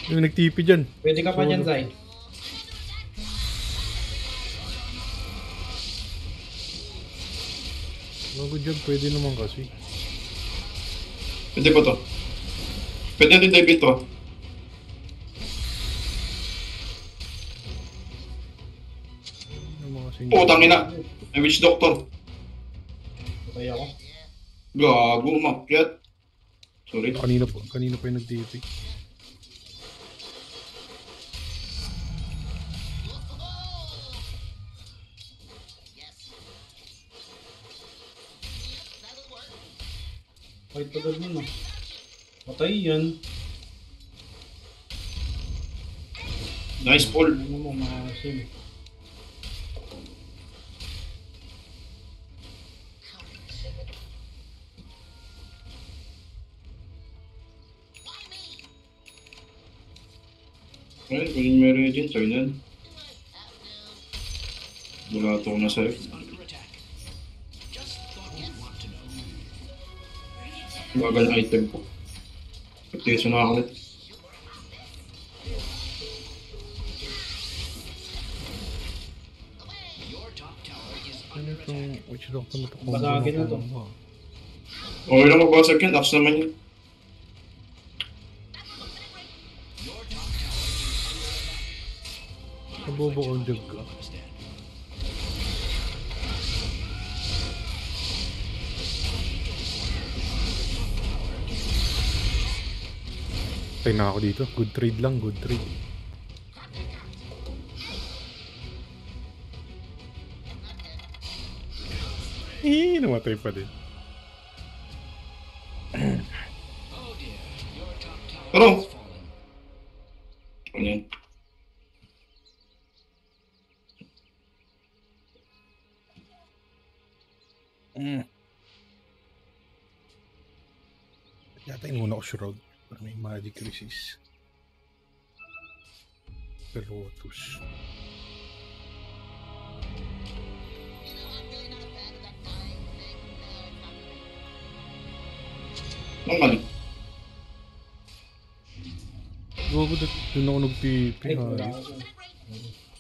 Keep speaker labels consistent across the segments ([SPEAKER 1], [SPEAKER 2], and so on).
[SPEAKER 1] Yung nag-TP dyan.
[SPEAKER 2] Pwede ka pa dyan, Zay.
[SPEAKER 1] Bago dyan, pwede naman kasi.
[SPEAKER 3] Pwede ba to? Pwede din David to.
[SPEAKER 1] Yung mga
[SPEAKER 3] Putang ina. May witch doctor.
[SPEAKER 2] Patay ako.
[SPEAKER 3] Gago, umakyat. Sorry.
[SPEAKER 1] Kanina pa yung nag-TP.
[SPEAKER 2] Kahit agad nun ah. Patay yan.
[SPEAKER 3] Nice pull.
[SPEAKER 2] Ano mo, maasim.
[SPEAKER 3] Ayun, kunin mo yung Regent. Sa'yo yan. Wala ito ko na sa'yo. Bagal ang item ko. Pagtiso na ako ulit.
[SPEAKER 1] Ano itong witch doctor na ito?
[SPEAKER 2] Basagin na to.
[SPEAKER 3] Okay lang magbasag yan. Axe naman yun.
[SPEAKER 1] Nabobo ang jug ka. Patay na ako dito. Good trade lang, good trade. Namatay pa din.
[SPEAKER 3] Pero! Ano yan?
[SPEAKER 1] Yata inuna ko Shroud. Para may magic resist. Pelotus.
[SPEAKER 3] Ang mali.
[SPEAKER 1] Gago doon ako nag-TP.
[SPEAKER 2] Ay, wala ako.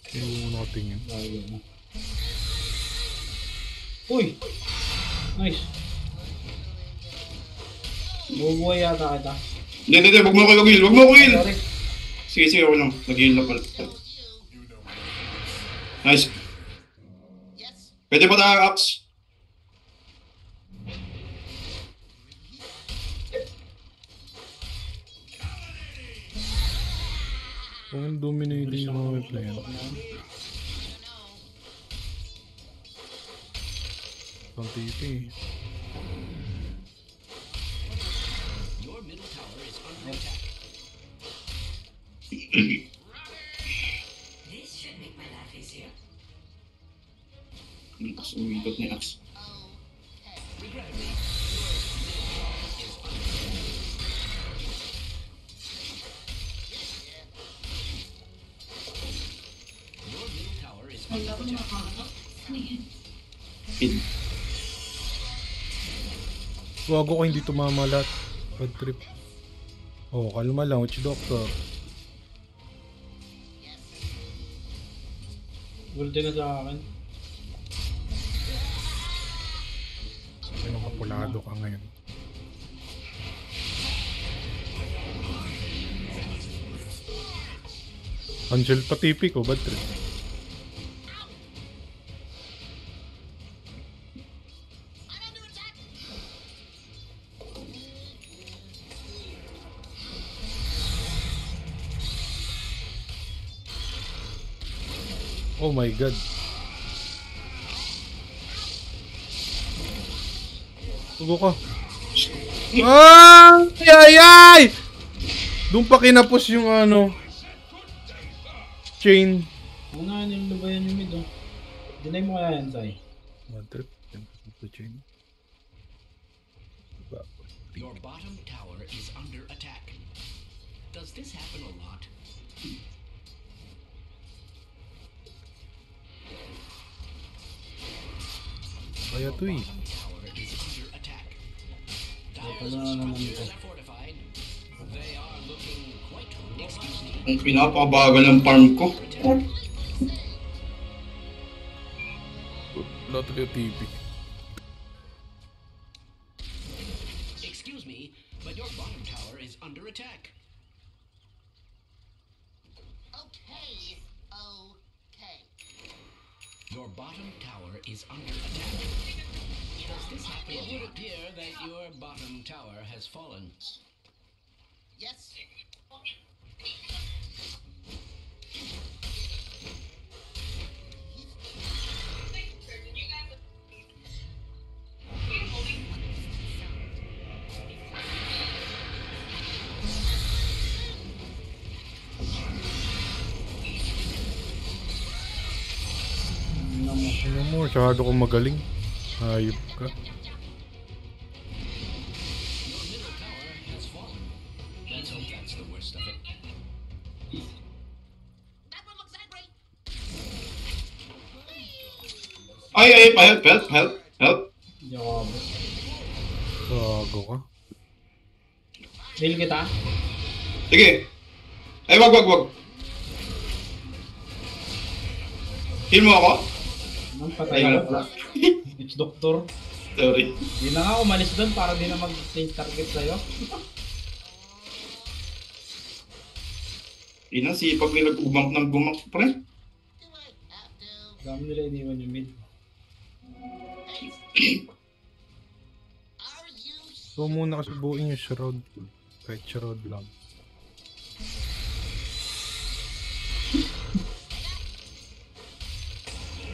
[SPEAKER 1] Hindi mo nakatingin.
[SPEAKER 2] Bago na. Uy! Nice. Bubuhay yata kita.
[SPEAKER 3] Hindi. Huwag mo ako heal. Huwag mo ako heal.
[SPEAKER 2] Sorry.
[SPEAKER 3] Sige, ako lang. Nag-heal na pala. Nice. Pwede ba tayo axe?
[SPEAKER 1] Kung dominating yung mga may player. Pang TP.
[SPEAKER 4] This should make my life easier.
[SPEAKER 3] Tapos umitot ni axe. Pin.
[SPEAKER 1] Gago ko hindi tumama lahat. Bad trip. Oh, kalma lang. Witch doctor.
[SPEAKER 2] Ulti na sa akin.
[SPEAKER 1] Ano kapulado ka ngayon? Angel pa TP ko. Bad trip. Oh my god. Tugo ka. Ay! Doon pa kinapos yung ano. Chain.
[SPEAKER 2] Una, nilubayan yung mid oh. Deny mo kaya yan, Zay.
[SPEAKER 1] Bad trip. The chain.
[SPEAKER 5] Your bottom tower is under attack. Does this happen a lot?
[SPEAKER 1] Kaya to eh.
[SPEAKER 5] Bottom tower is under attack.
[SPEAKER 2] Ito na naman ito.
[SPEAKER 5] Towers are fortified. They are looking quite
[SPEAKER 3] Ang pinapakabagal ng farm ko.
[SPEAKER 1] Wala talaga TP.
[SPEAKER 5] Excuse me, but your bottom tower is under attack.
[SPEAKER 6] Okay. Okay.
[SPEAKER 5] Your bottom tower is under attack. Does this happen? It would appear that your bottom tower has fallen.
[SPEAKER 6] Yes.
[SPEAKER 1] Ano mo, masyado kong magaling. Hayop ka.
[SPEAKER 5] Your middle tower has fallen. Let's hope that's the worst of it.
[SPEAKER 6] That one looks angry.
[SPEAKER 3] Ay, help.
[SPEAKER 2] Hindi ako abot.
[SPEAKER 1] Gago ka.
[SPEAKER 2] Heal kita.
[SPEAKER 3] Sige. Ay, wag. Heal mo ako?
[SPEAKER 2] Anong
[SPEAKER 3] Ay,
[SPEAKER 2] patay
[SPEAKER 3] wala
[SPEAKER 2] ako?
[SPEAKER 3] pala.
[SPEAKER 2] It's doctor.
[SPEAKER 3] Sorry.
[SPEAKER 2] Di na nga umalis doon para di na mag-change target sa'yo.
[SPEAKER 3] Ina, sipag nila gumamp ng gumamp, pre.
[SPEAKER 6] Do I have to?
[SPEAKER 2] Dami nila iniwan yung mid.
[SPEAKER 6] Are you
[SPEAKER 1] So muna kasi buuin yung shroud. Kahit shroud lang.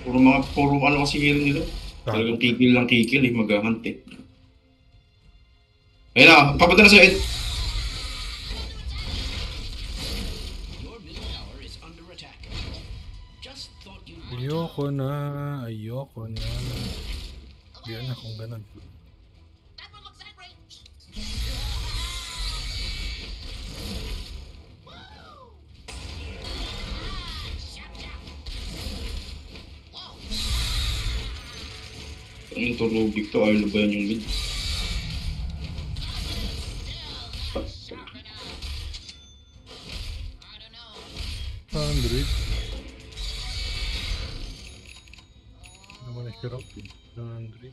[SPEAKER 3] Puro ano kasi hero nila. Talagang kikil eh, maghahant eh. Ayun na, papunta na sa Ed.
[SPEAKER 5] Your middle tower is under attack. Just thought you'd
[SPEAKER 1] Ayoko na. Yan na kung ganun.
[SPEAKER 6] that one looks angry.
[SPEAKER 3] Ang turubig to, ayaw na ba yan yung mid?
[SPEAKER 6] I don't know.
[SPEAKER 1] 100. Naman na shroud. 100.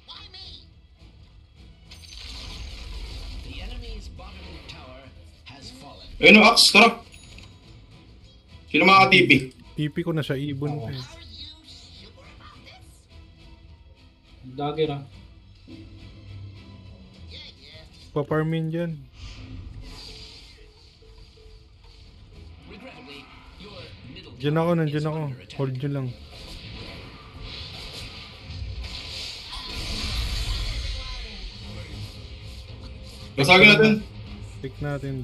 [SPEAKER 6] Why me?
[SPEAKER 5] The enemy's bottom tower has fallen.
[SPEAKER 3] Ayun o, Axe, tara! Sino mga TP?
[SPEAKER 1] TP ko na siya. Ibon pa eh.
[SPEAKER 6] Are you sure about this?
[SPEAKER 2] Dagger ah.
[SPEAKER 6] Yeah.
[SPEAKER 1] Paparmin dyan.
[SPEAKER 5] Regrettably, your middle
[SPEAKER 1] Diyan ako,
[SPEAKER 5] tower
[SPEAKER 1] nandyan
[SPEAKER 5] is
[SPEAKER 1] ako.
[SPEAKER 5] under attack.
[SPEAKER 1] Hold nyo lang.
[SPEAKER 3] Basagin natin.
[SPEAKER 1] Pick natin.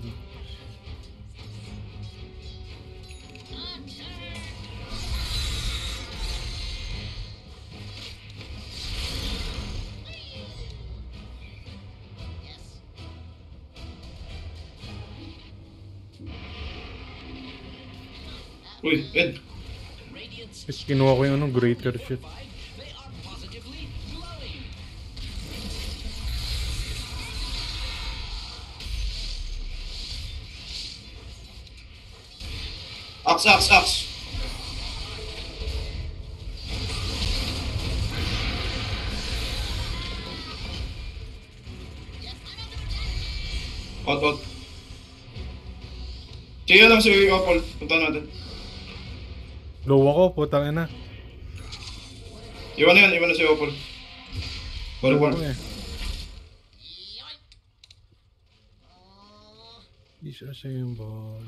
[SPEAKER 6] Yes.
[SPEAKER 3] Uy, Ed.
[SPEAKER 5] Radiant's
[SPEAKER 1] Is kinuha ko yung ano, greater shit.
[SPEAKER 5] they are positively glowing.
[SPEAKER 3] Axe. Out. Sige lang si Opal. Punta natin.
[SPEAKER 1] Low ako, putang ina.
[SPEAKER 3] Iwan na si Opal. Bari.
[SPEAKER 1] Ano eh.
[SPEAKER 6] Yoink.
[SPEAKER 1] Isa sa yung ball.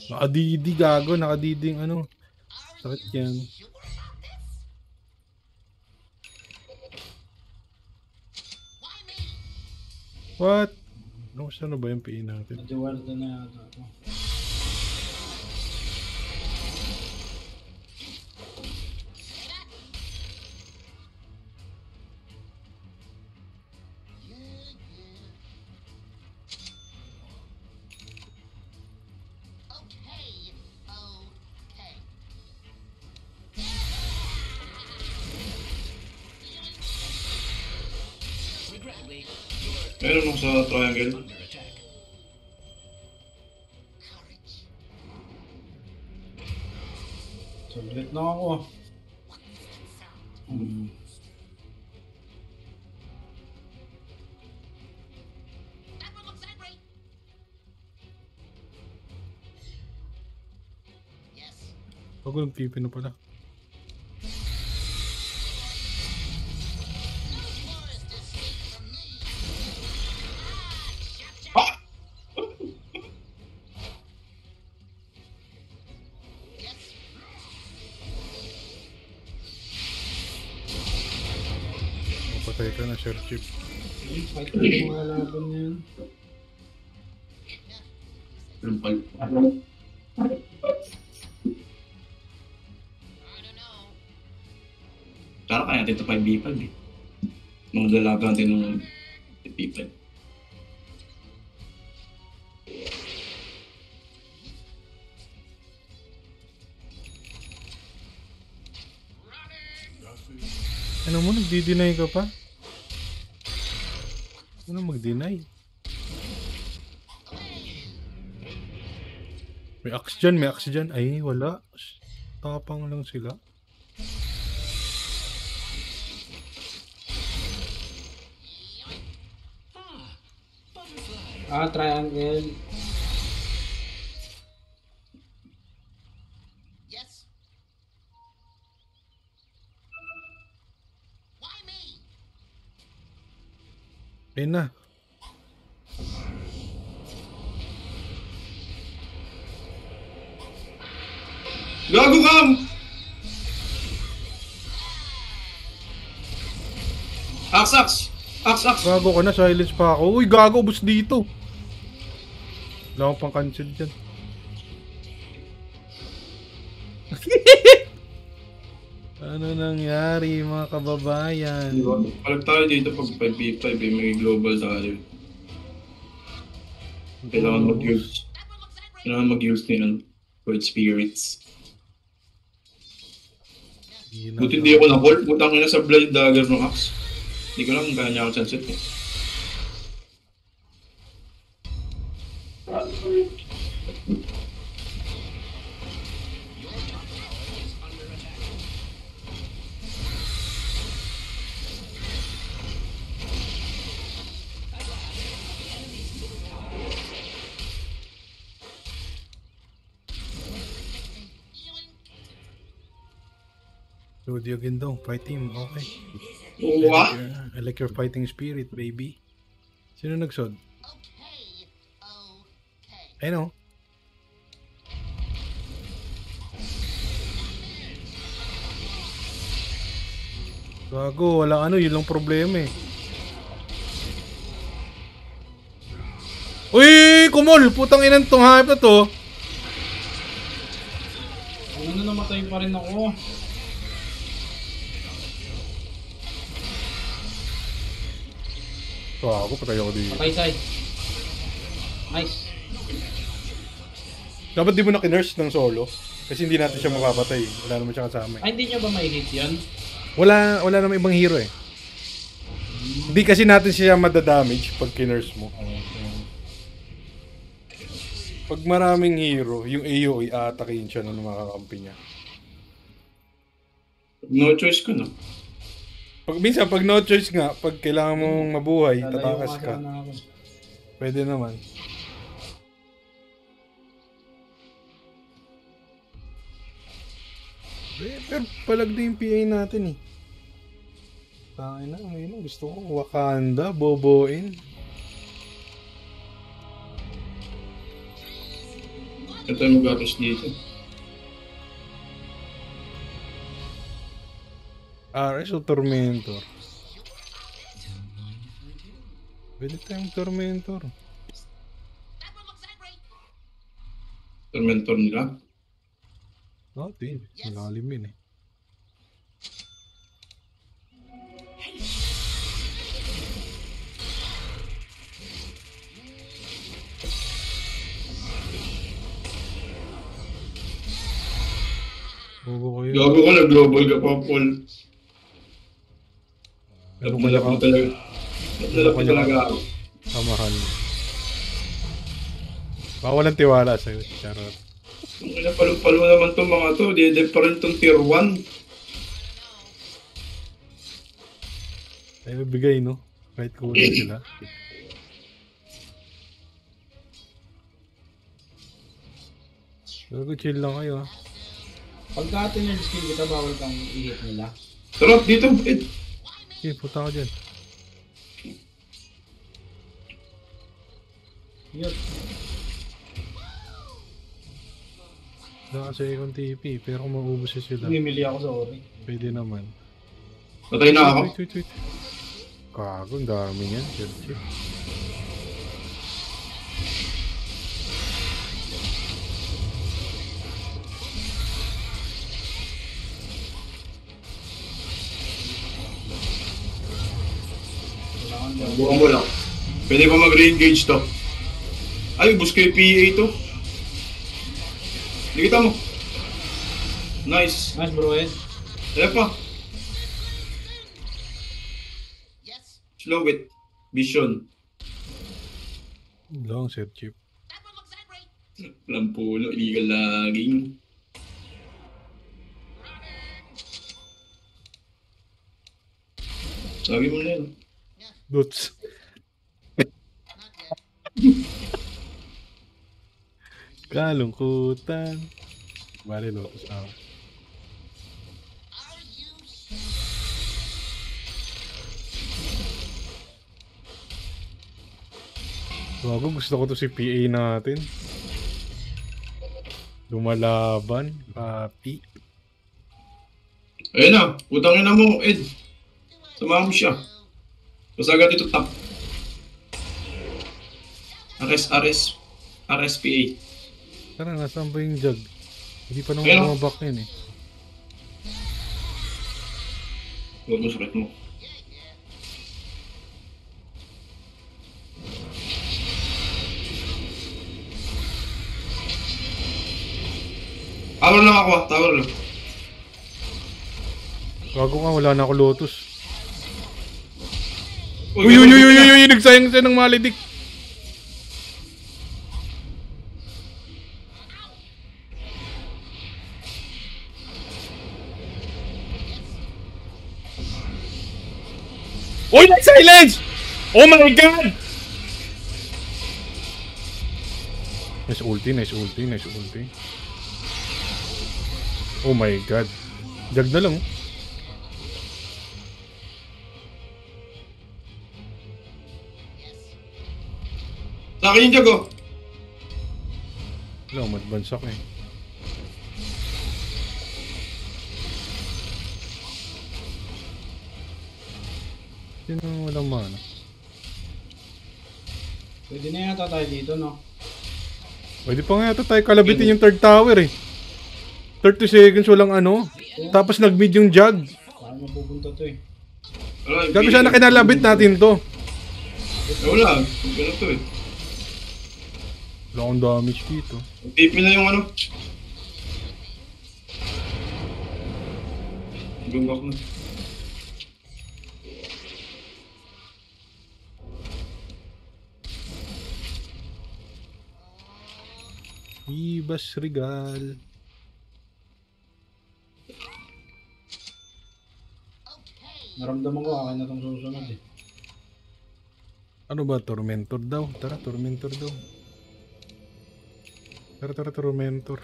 [SPEAKER 1] Nakadidi gago, nakadiding ano. Sakit yan.
[SPEAKER 6] Sure about this? Why me?
[SPEAKER 1] What? Ano saan na ba yung PE natin?
[SPEAKER 2] Nadiwarda na yata ako.
[SPEAKER 6] Okay. Okay.
[SPEAKER 3] Meron ako sa triangle.
[SPEAKER 5] Under attack.
[SPEAKER 6] Courage.
[SPEAKER 2] Saglit na ako ah.
[SPEAKER 3] Hmm.
[SPEAKER 6] That one looks angry. Yes.
[SPEAKER 1] Ako nagpipi na pala.
[SPEAKER 6] Forest escape from me.
[SPEAKER 3] Ah!
[SPEAKER 6] Yes.
[SPEAKER 1] Mapatay ka na, Sir Chip.
[SPEAKER 2] Fight ko yung mga laban niya yan.
[SPEAKER 3] Yung pal.
[SPEAKER 6] I don't know.
[SPEAKER 3] Tara kaya natin ito 5v5 eh. Mga dalaga natin ng 5v5.
[SPEAKER 1] Ano mo, nagdi-deny ka pa? Ano mag-deny? May axe dyan, may axe dyan. Ay, wala. Tapang lang sila.
[SPEAKER 2] Ah, triangle.
[SPEAKER 6] Yes. Why me?
[SPEAKER 1] Ayun na.
[SPEAKER 3] Gago kam! Axe!
[SPEAKER 1] Gago ka na, silence pa ako. Uy, gago, bus dito. Wala akong pang cancel dyan. Ano nangyari mga kababayan?
[SPEAKER 3] Palag tayo dito pag 5v5 eh, may global tayo. Kailangan mag-use. Kailangan mag-use din ng Void Spirits. Buti hindi ako na-hold. Butang na sa Blade Dagger ng Axe. Hindi ko lang kanya ako sunset eh.
[SPEAKER 1] Lodi again daw, fight team, okay.
[SPEAKER 3] What?
[SPEAKER 1] I like your fighting spirit, baby. Sino nagsod?
[SPEAKER 6] Okay. Okay.
[SPEAKER 1] I know. Gago, wala ano, yun lang problema eh. Uy, kumol! Putang inan tong hype na to.
[SPEAKER 2] Ano, namatay pa rin ako.
[SPEAKER 1] Gago, patay ako dito.
[SPEAKER 2] Patay side. Nice.
[SPEAKER 1] Dapat di mo na kinurse ng solo. Kasi hindi natin siya mapapatay. Wala naman siya kasama eh.
[SPEAKER 2] Ay, hindi nyo ba may hit yan?
[SPEAKER 1] Wala namang ibang hero eh. Hindi kasi natin siya madadamage pag kinurse mo. Pag maraming hero, yung AoE aatakin siya ng mga kakampi niya.
[SPEAKER 3] No choice ko na.
[SPEAKER 1] Minsan, pag no choice nga, pag kailangan mong mabuhay,
[SPEAKER 2] Lalayo
[SPEAKER 1] tatakas
[SPEAKER 2] nga
[SPEAKER 1] ka.
[SPEAKER 2] sana ako.
[SPEAKER 1] Pwede naman. Pero palag na yung PA natin eh. Tayo na, ngayon gusto ko Wakanda, boboin.
[SPEAKER 3] Ito yung mag-atos dito.
[SPEAKER 1] RS o Tormentor? Pwede tayong Tormentor.
[SPEAKER 6] That one looks angry.
[SPEAKER 3] Tormentor nila.
[SPEAKER 1] Natin, malalim yun eh. Bobo kayo.
[SPEAKER 3] Gago ko, nag-global ka pa, Paul.
[SPEAKER 1] Pero
[SPEAKER 3] Nalaki talaga. Nalaki talaga ako.
[SPEAKER 1] Samahan. Baka walang tiwala sa'yo. Charot.
[SPEAKER 3] Palo-palo naman tong mga to. Dede pa rin tong tier 1.
[SPEAKER 1] Ay, mabigay, no? Kahit kulang sila. Pero chill lang kayo, ah.
[SPEAKER 2] Pagka tinurn skill kita, bawal kang i-hit nila.
[SPEAKER 3] Sarap dito, Ed.
[SPEAKER 1] Okay, punta ka dyan.
[SPEAKER 2] Yun.
[SPEAKER 1] Wala kasi akong TP, pero kung maubos siya sila,
[SPEAKER 2] Namimili ako sa Ori.
[SPEAKER 1] pwede naman.
[SPEAKER 3] Patay na ako.
[SPEAKER 1] Wait. Kago, ang dami niyan. Chip.
[SPEAKER 2] Kailangan daw.
[SPEAKER 3] Buong mo lang. Pwede pa mag-re-engage to. Ay, bus ko yung PA to. Nakita mo. Nice.
[SPEAKER 2] Nice bro, Ed.
[SPEAKER 3] Kaya pa.
[SPEAKER 6] Yes,
[SPEAKER 3] Slow it. Vision.
[SPEAKER 1] Long set chip.
[SPEAKER 6] that one looks that great.
[SPEAKER 3] Lampulo. Illegal laging. Sabi mo na yun.
[SPEAKER 1] Boots.
[SPEAKER 6] Not yet.
[SPEAKER 1] Kalungkutan. Bale, lotus ako.
[SPEAKER 6] Are you
[SPEAKER 1] Bago, gusto ko to si PA natin. Lumalaban. Papi.
[SPEAKER 3] Ayun na. Utangin na mo, Ed. Samahan mo siya. Basta agad ito top. RSPA.
[SPEAKER 1] Tara, nasaan ba yung jug? Hindi pa naman
[SPEAKER 3] Ayun.
[SPEAKER 1] bumabak yun eh.
[SPEAKER 3] Huwag mo sakit mo. Tower lang ako, tower lang.
[SPEAKER 1] Bago ka, wala na ako lotus.
[SPEAKER 3] Uy,
[SPEAKER 1] Uy, nagsayang siya ng malidik. Uy, silence! Oh my god! Nice ulti. Oh my god. Jag na lang.
[SPEAKER 3] Sa akin yung jag, oh.
[SPEAKER 1] Wala, madbansak eh. Sino walang mana?
[SPEAKER 2] Pwede na yata tayo dito, no?
[SPEAKER 1] Pwede pa nga yata tayo kalabitin yung third tower eh. 30 seconds walang ano. Tapos nag-mid yung jug.
[SPEAKER 2] Baka mapupunta to eh.
[SPEAKER 3] Wala,
[SPEAKER 1] Gabi sana kinalabit natin to.
[SPEAKER 3] Wala, ganun to eh.
[SPEAKER 1] Wala akong damage dito.
[SPEAKER 3] TP na yung ano. Gumwak na.
[SPEAKER 1] Ibas Regal.
[SPEAKER 2] Naramdaman ko akin na itong susunod eh.
[SPEAKER 1] Ano ba? Tormentor daw. Tara, Tormentor daw. Tara, Tormentor.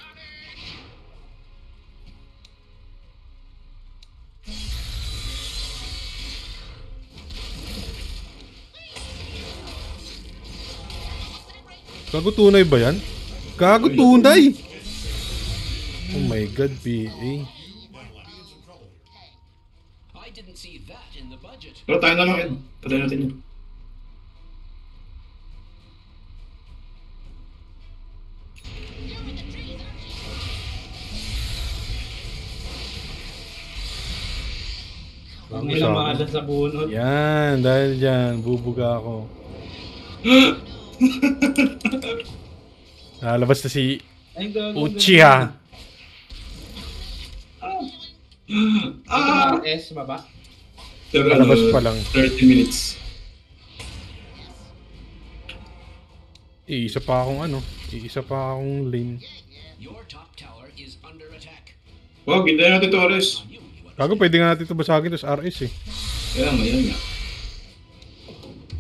[SPEAKER 1] Gago tunay ba yan? Gago tunay! Oh my god, PA.
[SPEAKER 5] I didn't see that in the budget.
[SPEAKER 3] Pero tayo na lang, Ed. Patay natin yun.
[SPEAKER 2] Ang ilang maalat sa bunot.
[SPEAKER 1] Yan, dahil dyan, bubuga ako. Lalabas na si
[SPEAKER 2] Ay, gago.
[SPEAKER 1] Uchiha.
[SPEAKER 2] RS, baba.
[SPEAKER 3] Pero
[SPEAKER 1] Palabas
[SPEAKER 3] ano,
[SPEAKER 1] pa lang.
[SPEAKER 3] 30 minutes.
[SPEAKER 1] Iisa pa akong ano. Iisa pa akong lane.
[SPEAKER 5] Your top tower is under attack.
[SPEAKER 3] Wag, hindi natin Torres.
[SPEAKER 5] On you, you
[SPEAKER 1] Gago, pwede nga natin ito basagin tapos RS eh.
[SPEAKER 3] Ayan nga.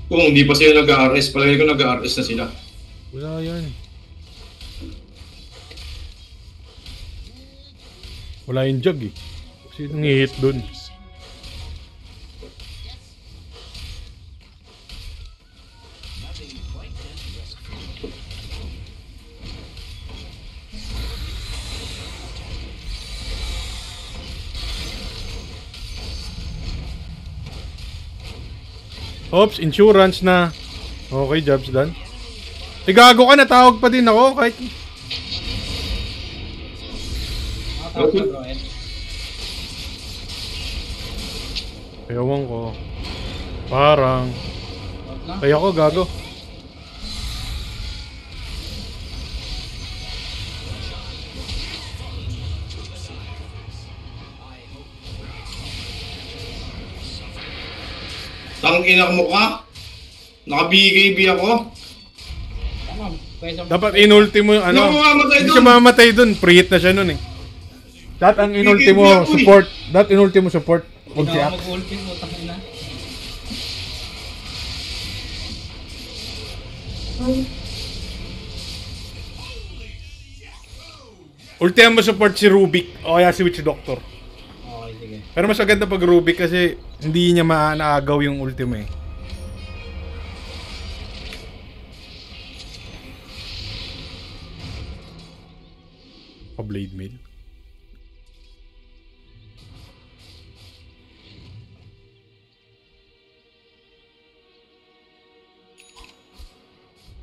[SPEAKER 3] Kung hindi pa sila nag-RS, palagi ko nag-RS na sila.
[SPEAKER 1] Wala yan. Wala yung jug eh. Kasi nang-hit dun.
[SPEAKER 5] nothing quite that restful.
[SPEAKER 1] Oops, insurance na. Okay, jobs done. Gago ka, natawag pa din ako kahit...
[SPEAKER 2] Nakatawag ka bro, eh.
[SPEAKER 1] Ewan ko. Parang...
[SPEAKER 2] Wag lang.
[SPEAKER 1] Kaya ako, gago.
[SPEAKER 3] Tangina mo ka? Naka-BKB ako?
[SPEAKER 2] Tama, pwede
[SPEAKER 1] Dapat inulti mo yung ano.
[SPEAKER 3] Hindi ako mamamatay
[SPEAKER 1] Hindi
[SPEAKER 3] dun.
[SPEAKER 1] siya mamamatay dun. Pre-hit na siya nun eh. Dapat ang inulti mo
[SPEAKER 3] Bigay mo, uy.
[SPEAKER 1] support. Dapat inulti mo support. Huwag si
[SPEAKER 2] Hindi na
[SPEAKER 1] Axe.
[SPEAKER 2] mag-ulti mo, tangina.
[SPEAKER 1] Ultihan mo support si Rubik o kaya si Witch Doctor.
[SPEAKER 2] Okay, sige.
[SPEAKER 1] Pero mas maganda pag Rubik kasi hindi niya naagaw yung ultimo eh. Pa-blade mail.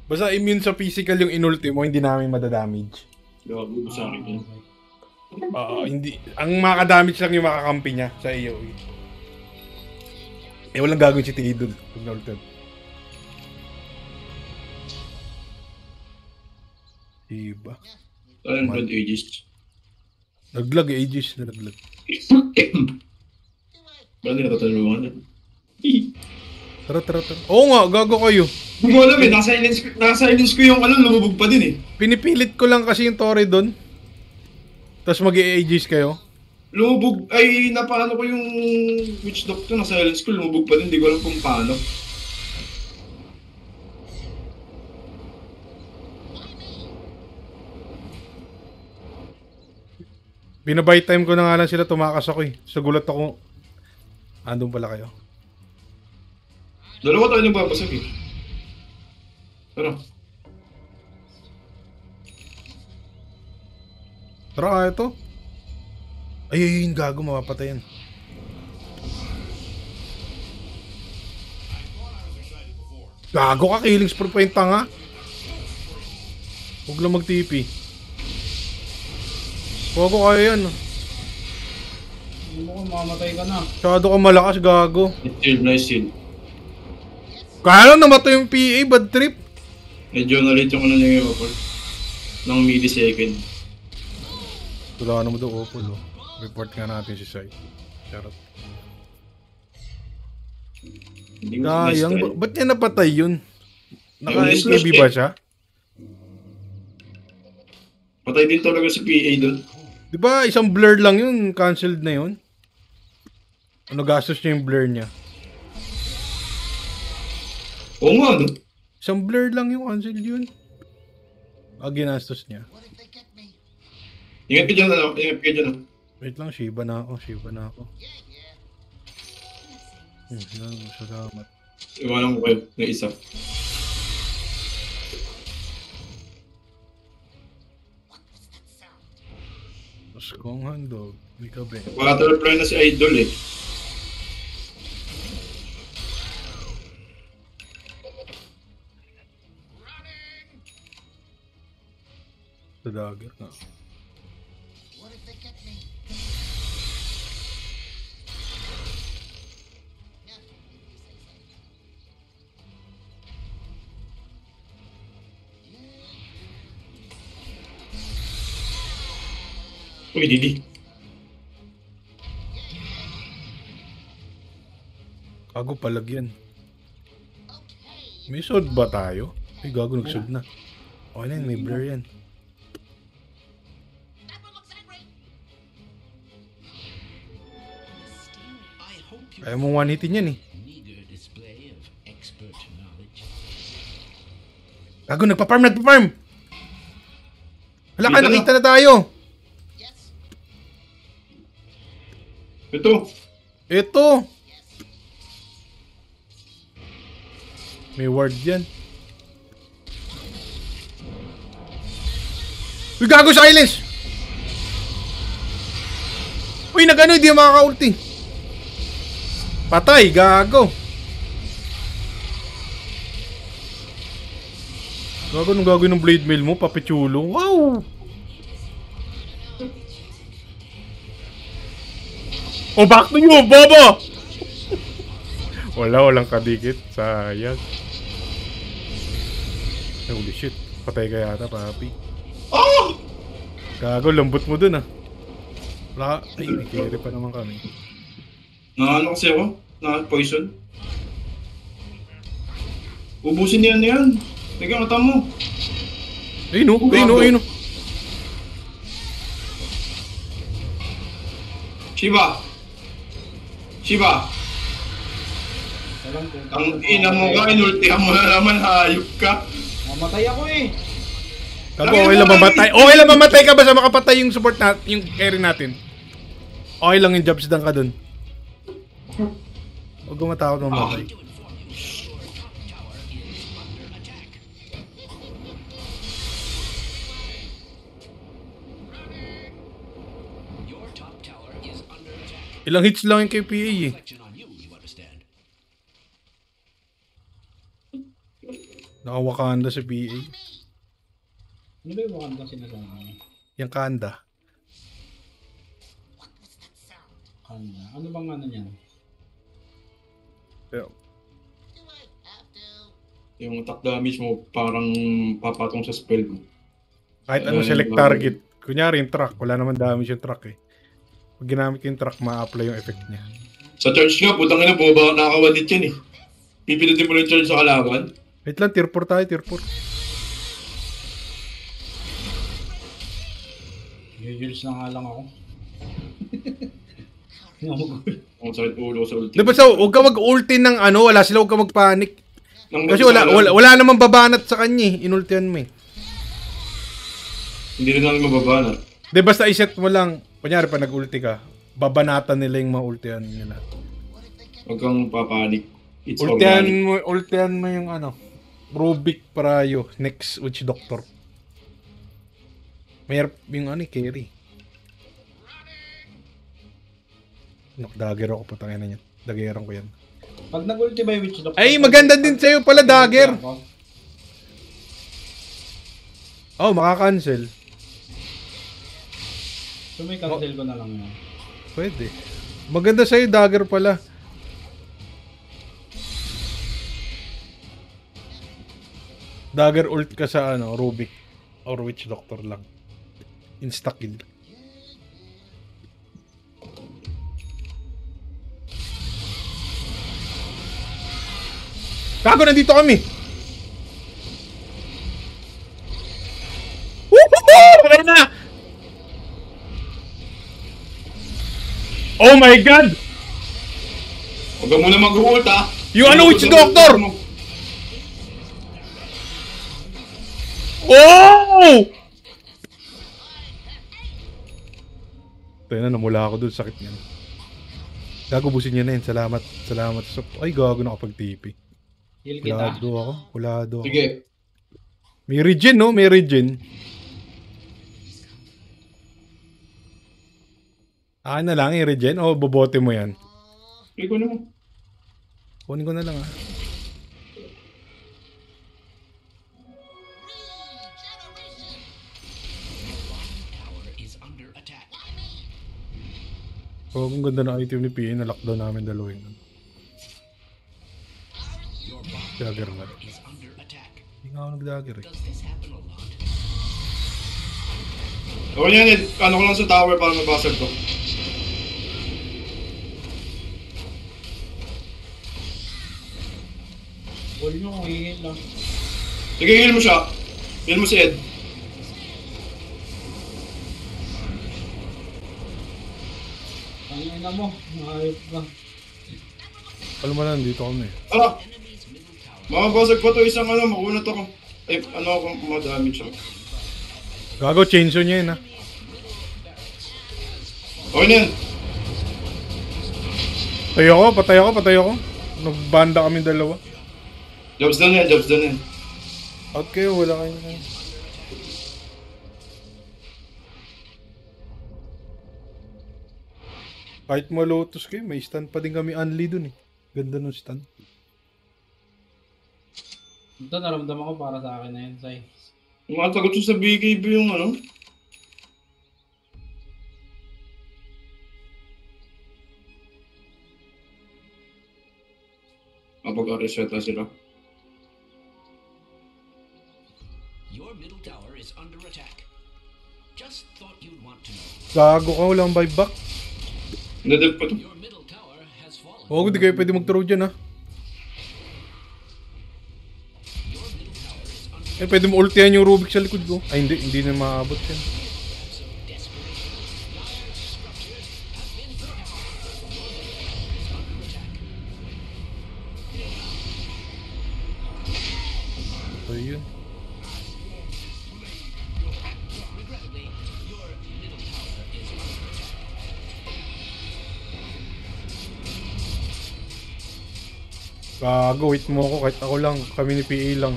[SPEAKER 1] Basta immune sa physical yung inulti mo, hindi namin madadamage.
[SPEAKER 3] Gago sa akin yun.
[SPEAKER 1] Hindi. Ang makakadamage lang yung makakampi niya sa iyo. Eh, walang gagawin si Tili dun. Pag na-ulted. Iba.
[SPEAKER 3] Talent Blood Aegis.
[SPEAKER 1] Naglag eh, Aegis. Naglag.
[SPEAKER 3] Ba't hindi natatulungan?
[SPEAKER 1] Tara. Oo nga, gago kayo.
[SPEAKER 3] Hindi ko alam eh, naka-silence ko yung ano, lumubog pa din eh.
[SPEAKER 1] Pinipilit ko lang kasi yung Torre dun. Tapos mag-i-Aegis kayo.
[SPEAKER 3] Lumubog, ay napaano ko yung Witch Doctor, naka-silence ko, lumubog pa din, hindi ko alam kung paano.
[SPEAKER 1] Binabay time ko na nga lang sila, tumakas ako eh. So gulat ako. Andun pala kayo.
[SPEAKER 3] Dalawa tayo nagbabasag eh. Ano?
[SPEAKER 1] Tara kaya to. Ay, gago, mapapatay yan. Gago ka, killing spree pa yung tanga. Huwag lang mag-TP. Gago kaya yan.
[SPEAKER 2] Hindi mo kung mamamatay ka na.
[SPEAKER 1] Masyado ka malakas, gago.
[SPEAKER 3] Nice shield.
[SPEAKER 1] Kaya lang namatay yung PA, bad trip.
[SPEAKER 3] Medyo na-late yung ano niya yung offer. Ng millisecond.
[SPEAKER 1] Wala naman daw, Opol. Oh. Report nga natin si Sai. Charot.
[SPEAKER 3] Hindi mo nice
[SPEAKER 1] Sayang,
[SPEAKER 3] try.
[SPEAKER 1] ba't niya napatay yun?
[SPEAKER 3] Nice
[SPEAKER 1] Naka-SKB
[SPEAKER 3] flash
[SPEAKER 1] ba
[SPEAKER 3] eh.
[SPEAKER 1] siya?
[SPEAKER 3] Patay din talaga si PA doon.
[SPEAKER 1] Di ba isang blur lang yun, cancelled na yun? Ano gastos niya yung blur niya?
[SPEAKER 3] Oo nga, no?
[SPEAKER 1] Isang blur lang yung cancelled yun. Ginastos niya.
[SPEAKER 6] What if they get me?
[SPEAKER 3] Ingat ka dyan, ano? Ingat ka dyan, ano?
[SPEAKER 1] Wait lang, Shiba na ako. Salamat.
[SPEAKER 3] Iwanan ko kayo na isa.
[SPEAKER 1] Mas kong handog. Hindi ka ba?
[SPEAKER 3] Butterfly na si Idol eh.
[SPEAKER 1] Sa dagger na.
[SPEAKER 6] What if they get me? Yeah, if you say so.
[SPEAKER 3] Uy, Didi.
[SPEAKER 1] Kago palag yan. May sword ba tayo? Ay, gago, nagsub na. Okay na yun, may blur yan.
[SPEAKER 5] I hope you
[SPEAKER 1] Ayaw mong one-hitin yan eh.
[SPEAKER 5] meager display of expert knowledge.
[SPEAKER 1] Gago, nagpa-farm! Hala ka,
[SPEAKER 3] Dito na.
[SPEAKER 1] nakita na tayo!
[SPEAKER 6] Yes.
[SPEAKER 3] Ito.
[SPEAKER 1] Ito! May ward yan. Uy, gago, silence! Uy, nag-ano, hindi makaka-ulti. Patay, gago. Gago, nung gagawin ng blade mail mo, papichulo. Wow! Oh, back to you, bobo! Walang kadikit. Sayang. Holy shit. Patay ka yata, papi.
[SPEAKER 3] Oh!
[SPEAKER 1] Gago, lambot mo dun ah. Wala ka. Ay, may carry pa naman kami.
[SPEAKER 3] Naano kasi ako? Na-poison. Ubusin niyan yan. Teka, mata mo.
[SPEAKER 1] Ayun oh, ayun oh.
[SPEAKER 3] Shiba!
[SPEAKER 2] Alam ko.
[SPEAKER 3] Ang ina mo ka, inultihan mo na naman, hayop ka.
[SPEAKER 2] Mamatay ako eh.
[SPEAKER 1] Gago, okay lang mamatay. Okay lang mamatay ka ba sa makapatay yung support natin, yung carry natin? Okay lang yung jobs dan ka dun. Huwag kang matakot mamatay.
[SPEAKER 5] To inform you, your top tower is under attack. Your top tower is under attack.
[SPEAKER 1] Ilang hits lang yung KPA eh.
[SPEAKER 5] Reflection on you, you understand.
[SPEAKER 1] Nakawakanda sa PA.
[SPEAKER 2] Ano ba yung Wakanda sinasabi niya?
[SPEAKER 1] Yung kanda.
[SPEAKER 6] What was that sound?
[SPEAKER 2] Kanda. Ano bang ano niyan?
[SPEAKER 1] Pero,
[SPEAKER 6] Do I have to?
[SPEAKER 3] Yung attack damage mo, parang papatong sa spell mo.
[SPEAKER 1] kahit anong select target. Kunyari yung truck, wala naman damage yung truck eh. Pag ginamit yung truck, ma-apply yung effect niya.
[SPEAKER 3] Sa charge nga, putang ina, bumaba nakakawadit yan eh. Pipilitin mo lang yung charge sa kalaban.
[SPEAKER 1] Wait lang, tier 4 tayo, tier 4.
[SPEAKER 2] Jujules na nga lang ako. Namugul.
[SPEAKER 3] Ang sakit ulo sa ulti.
[SPEAKER 1] Diba so, huwag ka mag-ulti ng ano, wala sila, huwag ka mag-panic.
[SPEAKER 3] Nang
[SPEAKER 1] Kasi wala namang babanat sa kanya eh, inultihan mo eh.
[SPEAKER 3] Hindi rin namin mababanat.
[SPEAKER 1] Di basta iset mo lang, kunyari pa nag-ulti ka, babanatan nila yung maultihan nila.
[SPEAKER 3] Huwag kang papanik. It's organic.
[SPEAKER 1] Ultihan mo yung ano, Rubik Prayo, next Witch Doctor. Mayroon yung ano, carry. Dagger ako, putangin na yan. Daggeran ko yan.
[SPEAKER 2] Pag nag-ulti ba yung Witch Doctor?
[SPEAKER 1] Ay, maganda din sa'yo pala, dagger. Oh, makaka-cancel.
[SPEAKER 2] So may cancel ko na lang yun.
[SPEAKER 1] Pwede. Maganda sa'yo, dagger pala. Dagger ult ka sa ano, Rubik. Or Witch Doctor lang. Insta-kill. Gago, nandito kami! Woohoo! Wala na! Oh my God!
[SPEAKER 3] Huwag ka muna mag-ult ha.
[SPEAKER 1] Yung ano, Witch Doctor! Oh! Tayo na, namula ako dun. Sakit niyan. Gago, busin niya na yun. Salamat. Salamat. Ay, gago, nakapag-TP.
[SPEAKER 2] Heal kita.
[SPEAKER 1] Kulado ako. Kulado ako.
[SPEAKER 3] Sige.
[SPEAKER 1] May regen, no? May regen. Akin na lang, i-regen. O, bobote mo yan.
[SPEAKER 3] Sige ko naman.
[SPEAKER 1] Kunin ko na lang, ah.
[SPEAKER 5] Tower is under attack.
[SPEAKER 1] Oh, ang ganda na item ni PA. Na-lockdown namin dalawin.
[SPEAKER 5] Your bottom
[SPEAKER 1] Dagger na.
[SPEAKER 5] tower is under attack.
[SPEAKER 1] Hindi nga ako nag-dagger eh.
[SPEAKER 5] Does this happen a lot?
[SPEAKER 3] Okay yan, ano ko lang sa tower para mabasag to.
[SPEAKER 2] Huwag nyo kung hihil lang.
[SPEAKER 3] Sige, heal mo siya. Heal mo si Ed.
[SPEAKER 2] Ang ina mo, mahayop ka.
[SPEAKER 1] Alam mo na, dito kami.
[SPEAKER 3] Tara! Makabasag pa to isang ano, makunat ako. Ay, ano ako, madamage ako.
[SPEAKER 1] Gago, chainsaw niya yun ha.
[SPEAKER 3] Okay na yan.
[SPEAKER 1] Patay ako. Nagbanda kami dalawa.
[SPEAKER 3] Jobs done yan.
[SPEAKER 1] Okay, wala kayo na. Kahit malotos kayo, may stand pa din kami unli dun eh. Ganda ng stand.
[SPEAKER 2] Ito naramdaman ko para sa akin na yun, Sai.
[SPEAKER 3] Matagot sa BKB yung ano. Kapag-reset na sila.
[SPEAKER 5] Your middle tower is under attack. Just thought you'd want to know.
[SPEAKER 1] Gago ka, walang buyback.
[SPEAKER 3] Nadip pa to.
[SPEAKER 5] Your middle tower has fallen.
[SPEAKER 1] Oo, hindi kayo pwede mag-throw dyan ha. Eh, pwede mo ultihan yung Rubik sa likod ko. Ay, hindi na maabot yan. So, yun. Gago, wait mo ako kahit ako lang. Kami ni PA lang.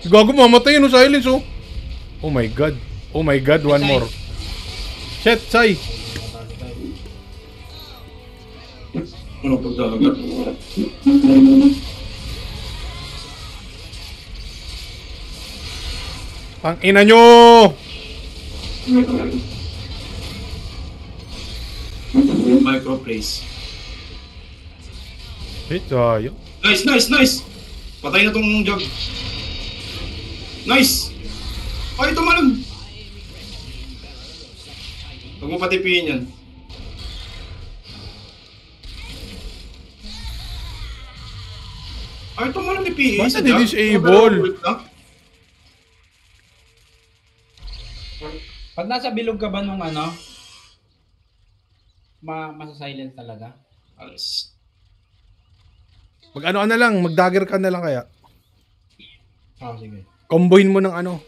[SPEAKER 1] Gago, mamatay yun, silence oh. Oh my god, one more. Shit, Sai.
[SPEAKER 3] Ano pagdalagat?
[SPEAKER 1] Ang ina nyo!
[SPEAKER 3] Micro plays.
[SPEAKER 1] Shit, sayang.
[SPEAKER 3] Nice! Patay na tong jog. Nice! Ay, tumalon! Huwag mo patipihin yan. Ay, tumalon ni PE.
[SPEAKER 1] Basta di-disable.
[SPEAKER 2] Pag nasa bilog ka ba nung ano, masa-silent talaga?
[SPEAKER 3] Alas.
[SPEAKER 1] Mag-ano ka na lang, mag-dagger ka na lang kaya.
[SPEAKER 2] Sige.
[SPEAKER 1] Comboin mo ng ano,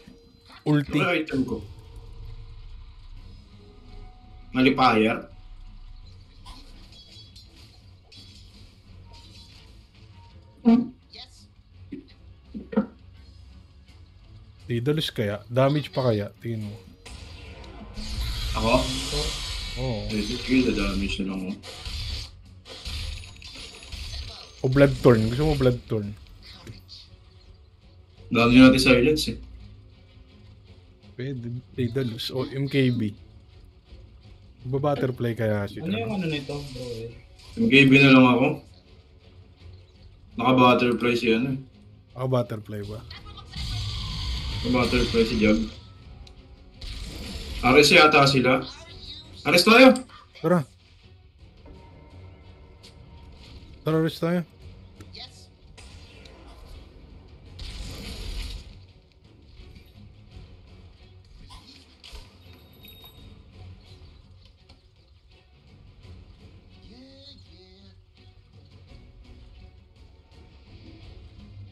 [SPEAKER 1] ulti.
[SPEAKER 3] Ano item ko? Malipayer?
[SPEAKER 6] Yes.
[SPEAKER 1] Daedalus kaya? Damage pa kaya? Tingin mo.
[SPEAKER 3] Ako?
[SPEAKER 1] Oo.
[SPEAKER 3] Sige, damage na lang ako.
[SPEAKER 1] O blood turn. Gusto mo blood turn?
[SPEAKER 3] Dami natin silence eh.
[SPEAKER 1] Pwede. Daedalus o MKB. Ba-butterfly kaya siya.
[SPEAKER 2] Ano yung ano nito, bro?
[SPEAKER 3] MKB na lang ako. Naka-butterfly si ano eh.
[SPEAKER 1] Ako butterfly ba?
[SPEAKER 3] Naka-butterfly si Jog. Ares yata sila. Ares tayo!
[SPEAKER 1] Tara. Tara, rest tayo.
[SPEAKER 6] Yes.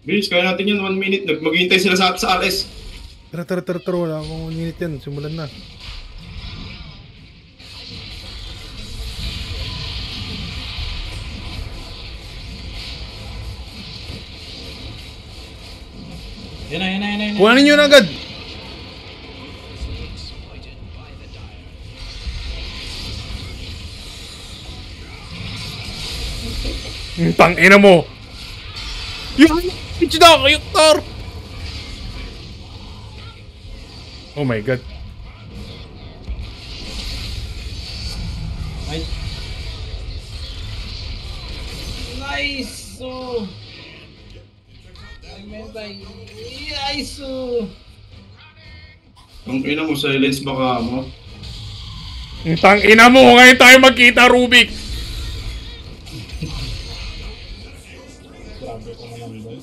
[SPEAKER 3] Bilis, kaya natin yan 1 minute. Maghihintay sila sa RS.
[SPEAKER 1] Tara. Wala akong minute yan. Simulan na.
[SPEAKER 2] Yan na.
[SPEAKER 1] Kuhanin nyo na agad! Tangina mo! Yung pitch na kayo, Tor! Oh my god.
[SPEAKER 2] Nice! So... Nice!
[SPEAKER 3] Ang ina mo, silence baka mo.
[SPEAKER 1] Tangina mo! Ngayon tayo magkita, Rubik!
[SPEAKER 2] Jungle.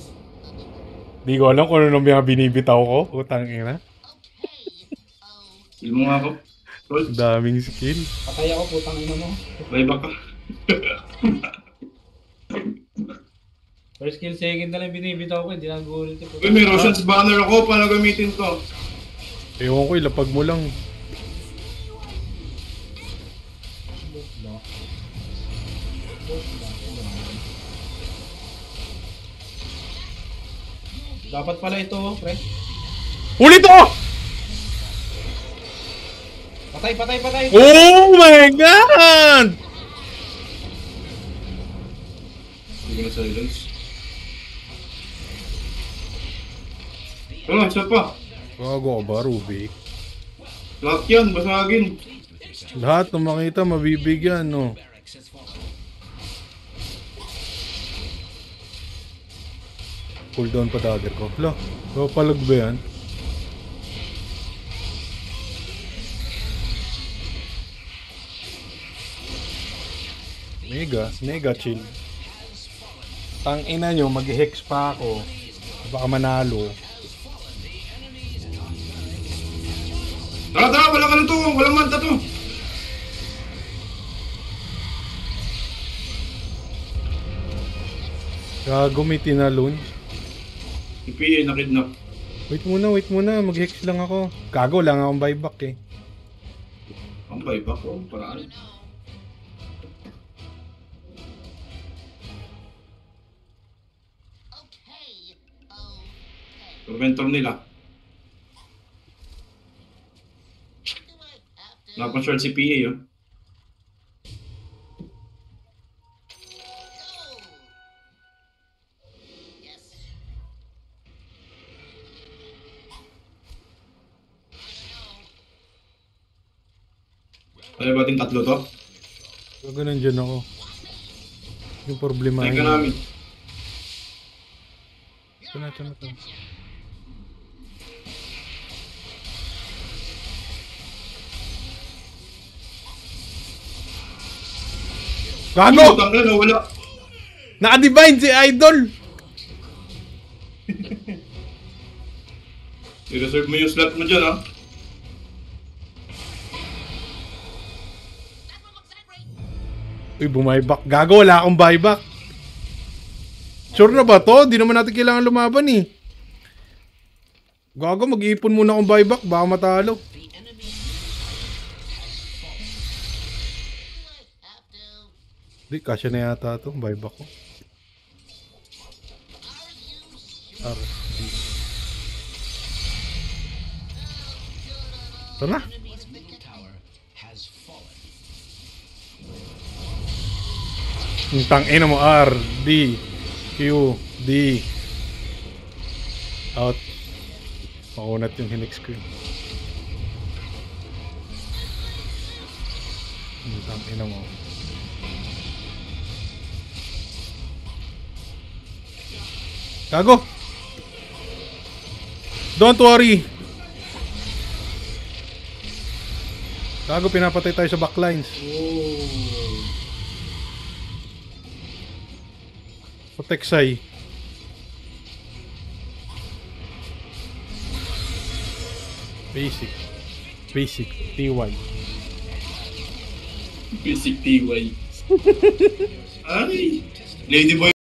[SPEAKER 1] Di ko alam kung ano nung mga binibitaw ko. Utang ina.
[SPEAKER 3] Heal mo nga ako. Tol,
[SPEAKER 1] Daming skill.
[SPEAKER 2] Patay ako, putang ina mo.
[SPEAKER 3] buyback ka.
[SPEAKER 2] First kill, second na lang binibitaw ko, hindi na gulit ko.
[SPEAKER 3] Uy, may Roshan's banner ako. Paano gamitin ko?
[SPEAKER 1] Ewan ko, ilapag mo lang.
[SPEAKER 2] Dapat pala ito, pre.
[SPEAKER 1] Ulit to!
[SPEAKER 2] Patay, patay, patay!
[SPEAKER 1] Oh my God!
[SPEAKER 3] Hindi ko na silence. Wala, isa pa.
[SPEAKER 1] Gago ka ba, Ruby?
[SPEAKER 3] Lahat yan, basagin.
[SPEAKER 1] Lahat ng makita, mabibigyan, no?
[SPEAKER 5] Barracks has fallen.
[SPEAKER 1] Cool down pa dagger ko. Hala, papalag ba yan? Mega chill. Tang ina nyo, mag-hex pa ako. Baka manalo.
[SPEAKER 3] Tara, tara, wala ka na to. Walang manta to.
[SPEAKER 1] Gago, may tinalon.
[SPEAKER 3] Si PA nakidnap.
[SPEAKER 1] Wait muna. Mag-hex lang ako. Gago, lang akong buyback eh.
[SPEAKER 3] Ang buyback ko, paraan.
[SPEAKER 6] Okay. Okay.
[SPEAKER 3] Tormentor nila.
[SPEAKER 6] Do I have to?
[SPEAKER 3] Napashort si PA yun.
[SPEAKER 6] Go. Yes.
[SPEAKER 3] Kaya ba ating tatlo to?
[SPEAKER 1] Gago, nandyan ako. Yung problema
[SPEAKER 3] Teka namin.
[SPEAKER 1] Ito na. Gago!
[SPEAKER 3] Utang na, nawala.
[SPEAKER 1] Naka-divine si Idol!
[SPEAKER 3] I-reserve mo yung slot mo dyan, ha?
[SPEAKER 1] Uy, bumuyback. Gago, wala akong buyback. Sure na ba to? Di naman natin kailangan lumaban eh. Gago, mag-iipon muna akong buyback. Baka matalo.
[SPEAKER 5] The enemy
[SPEAKER 6] Have to?
[SPEAKER 1] Di, kasya na yata to. Buyback ko. R. Ito na.
[SPEAKER 5] enemy's middle tower has fallen.
[SPEAKER 1] Yung tangina mo. R. D. Q. D. Out. Makunat yung hinex ko yun. Yung tangina mo. Gago! Don't worry! Gago, pinapatay tayo sa backlines. Pateksay. Basic. TY.
[SPEAKER 3] Basic TY. Ay! Ladyboy